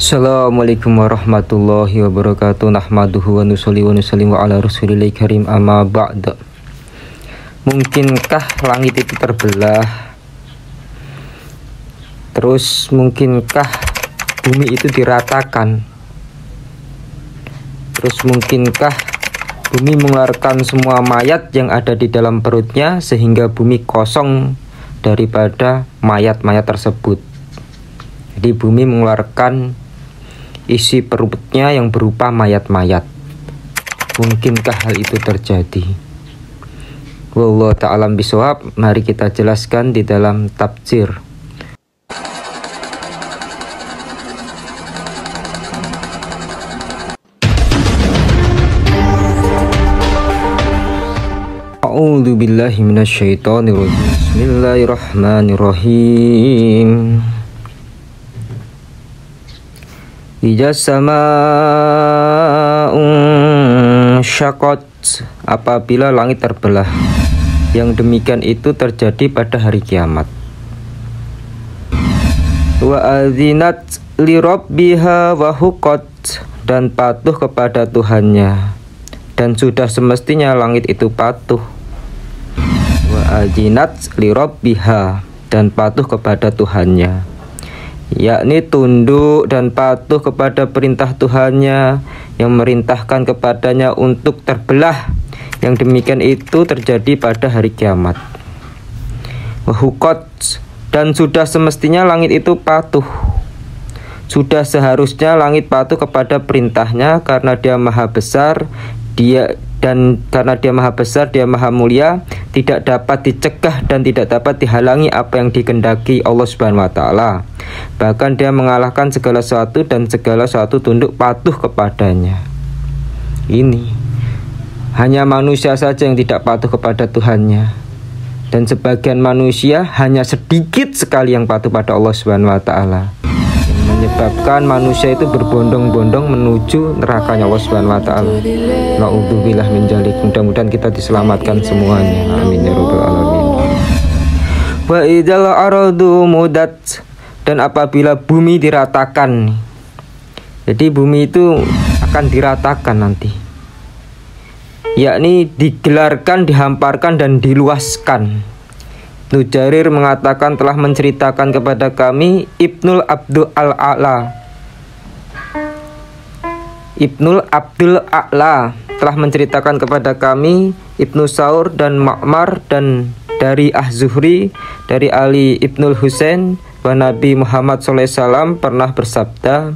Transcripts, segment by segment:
Assalamualaikum warahmatullahi wabarakatuh. Nahmaduhu wa nusolli wa nusallim wa ala rasulillah karim, amma ba'da. Mungkinkah langit itu terbelah? Terus mungkinkah bumi itu diratakan? Terus mungkinkah bumi mengeluarkan semua mayat yang ada di dalam perutnya sehingga bumi kosong daripada mayat-mayat tersebut? Jadi bumi mengeluarkan isi perutnya yang berupa mayat-mayat. Mungkinkah hal itu terjadi? Wallahu ta'ala bishawab. Mari kita jelaskan di dalam tafsir. A'udzu billahi minasyaitonir rajim. Bismillahirrahmanirrahim. Ija sama'un syaqat, apabila langit terbelah. Yang demikian itu terjadi pada hari kiamat. Wa adzinat li rabbiha wa huqqat, dan patuh kepada Tuhannya, dan sudah semestinya langit itu patuh. Wa adzinat li rabbiha, dan patuh kepada Tuhannya, yakni tunduk dan patuh kepada perintah Tuhannya yang merintahkan kepadanya untuk terbelah. Yang demikian itu terjadi pada hari kiamat. Wahukot, dan sudah semestinya langit itu patuh. Sudah seharusnya langit patuh kepada perintahnya karena dia maha besar, karena dia maha besar, dia maha mulia, tidak dapat dicegah dan tidak dapat dihalangi apa yang dikehendaki Allah Subhanahu wa taala. Bahkan dia mengalahkan segala sesuatu dan segala sesuatu tunduk patuh kepadanya. Ini hanya manusia saja yang tidak patuh kepada Tuhannya, dan sebagian manusia hanya sedikit sekali yang patuh pada Allah Subhanahu wa taala, yang menyebabkan manusia itu berbondong-bondong menuju nerakanya Allah Subhanahu wa taala. Na'udzubillah min dzalik. Mudah-mudahan kita diselamatkan semuanya. Amin ya rabbal alamin. Wa idzal ardu mudat, dan apabila bumi diratakan. Jadi bumi itu akan diratakan nanti, yakni digelarkan, dihamparkan dan diluaskan. Ibnu Jarir mengatakan telah menceritakan kepada kami Ibnul Abdul A'la telah menceritakan kepada kami, Ibnu Saur dan Ma'mar, dan dari Az-Zuhri dari Ali Ibnul Husain, bahwa Nabi Muhammad SAW pernah bersabda,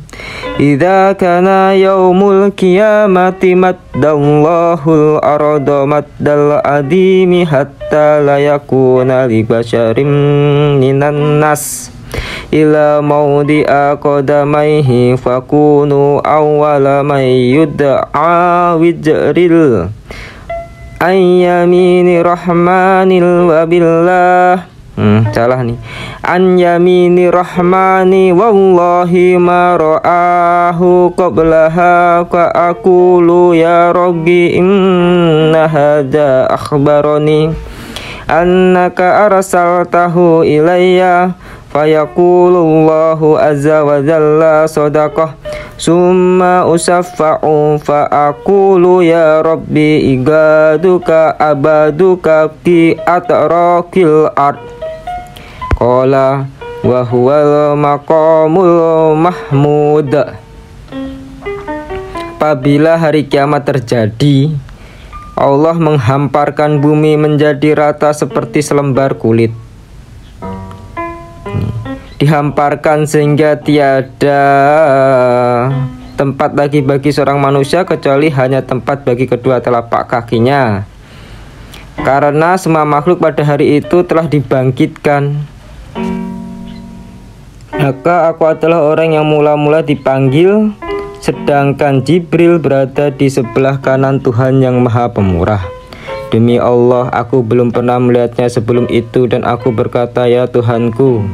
"Idza kana yaumul qiyamati maddallahu al-arda maddal adimi hatta la yakuna li basharin minan nas ila mawdi'a qadamaihi fakunu awwala may yud'a wijril ayyamini rahmanil wabillah." Salah nih. An yamini rahmani wallahi ma ra'ahu qablaha ka aqulu ya rabbi inna hadza akhbarani annaka arsaltahu ilayya fayaqulullahu azza wa jalla sadaqah summa usaffa'u fa aqulu ya rabbi igaduka abaduka fi atrakil ard. Qala wa huwal maqamul mahmud. Apabila hari kiamat terjadi, Allah menghamparkan bumi menjadi rata seperti selembar kulit. Dihamparkan sehingga tiada tempat lagi bagi seorang manusia kecuali hanya tempat bagi kedua telapak kakinya. Karena semua makhluk pada hari itu telah dibangkitkan. Maka aku adalah orang yang mula-mula dipanggil, sedangkan Jibril berada di sebelah kanan Tuhan yang Maha Pemurah. Demi Allah, aku belum pernah melihatnya sebelum itu, dan aku berkata, ya Tuhanku,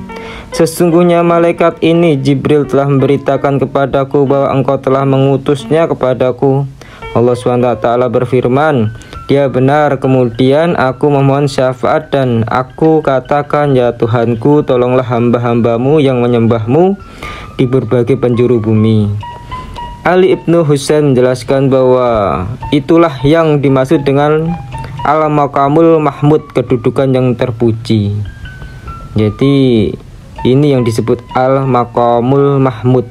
sesungguhnya malaikat ini Jibril telah memberitakan kepadaku bahwa engkau telah mengutusnya kepadaku Allah SWT berfirman, dia benar. Kemudian aku memohon syafaat dan aku katakan, ya Tuhanku, tolonglah hamba-hambamu yang menyembahmu di berbagai penjuru bumi. Ali Ibnu Husain menjelaskan bahwa itulah yang dimaksud dengan al-maqamul mahmud, kedudukan yang terpuji. Jadi ini yang disebut al-maqamul mahmud.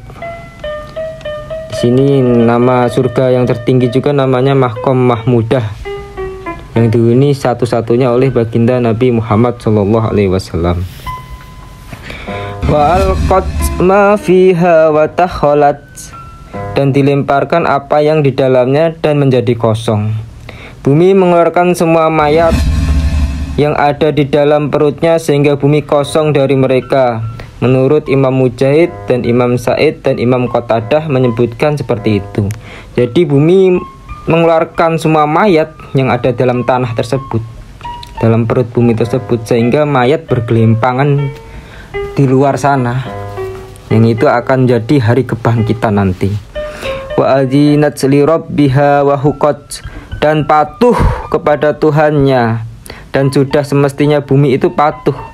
Sini nama surga yang tertinggi juga namanya Maqam Mahmudah, yang dihuni satu-satunya oleh baginda Nabi Muhammad SAW. Wa alqat ma fiha wa takhalat, dan dilemparkan apa yang di dalamnya dan menjadi kosong. Bumi mengeluarkan semua mayat yang ada di dalam perutnya sehingga bumi kosong dari mereka. Menurut Imam Mujahid dan Imam Sa'id dan Imam Qatadah menyebutkan seperti itu. Jadi bumi mengeluarkan semua mayat yang ada dalam tanah tersebut, dalam perut bumi tersebut, sehingga mayat bergelimpangan di luar sana, yang itu akan jadi hari kebangkitan nanti. Wa adzinat li rabbiha wa huqat, dan patuh kepada Tuhannya, dan sudah semestinya bumi itu patuh.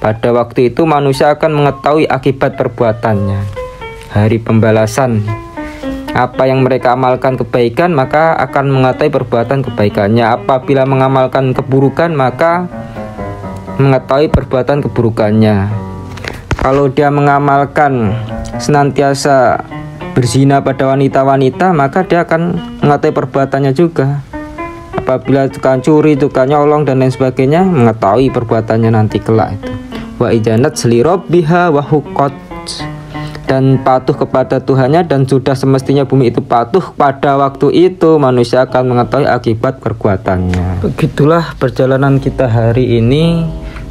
Pada waktu itu manusia akan mengetahui akibat perbuatannya, hari pembalasan. Apa yang mereka amalkan kebaikan, maka akan mengetahui perbuatan kebaikannya. Apabila mengamalkan keburukan, maka mengetahui perbuatan keburukannya. Kalau dia mengamalkan senantiasa berzina pada wanita-wanita, maka dia akan mengetahui perbuatannya juga. Apabila tukang curi, tukang nyolong dan lain sebagainya, mengetahui perbuatannya nanti kelak itu. Wa ijanat li rabbiha wa huqat, dan patuh kepada Tuhannya, dan sudah semestinya bumi itu patuh. Pada waktu itu manusia akan mengetahui akibat perbuatannya. Begitulah perjalanan kita hari ini,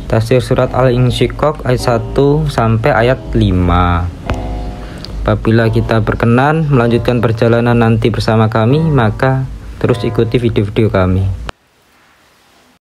tafsir surat Al-Insyiqaq ayat 1 sampai ayat 5. Apabila kita berkenan melanjutkan perjalanan nanti bersama kami, maka terus ikuti video-video kami.